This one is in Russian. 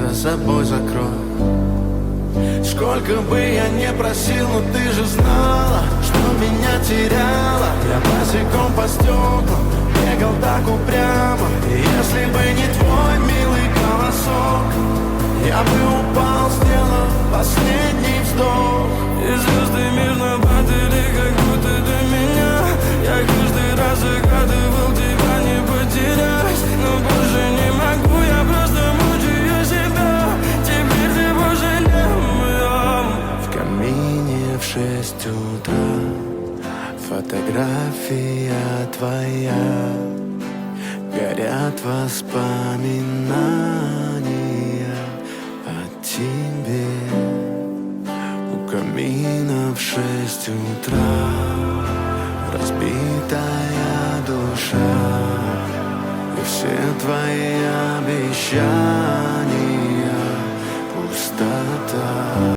за собой закрой. Сколько бы я не просил, но ты же знала, что меня теряла. Я босиком по стеклам бегал так упрямо. И если бы не твой милый голосок, я бы упал, сделав последний вздох. И звезды мирно падали, как будто до меня. Я каждый раз загадывал тебя не потерять, но больше не могу, я просто мучаю себя. Теперь ты пожалел моем. В камине в 6 утра фотография твоя, горят воспоминания о тебе. У камина в 6 утра разбитая душа, и все твои обещания пустота.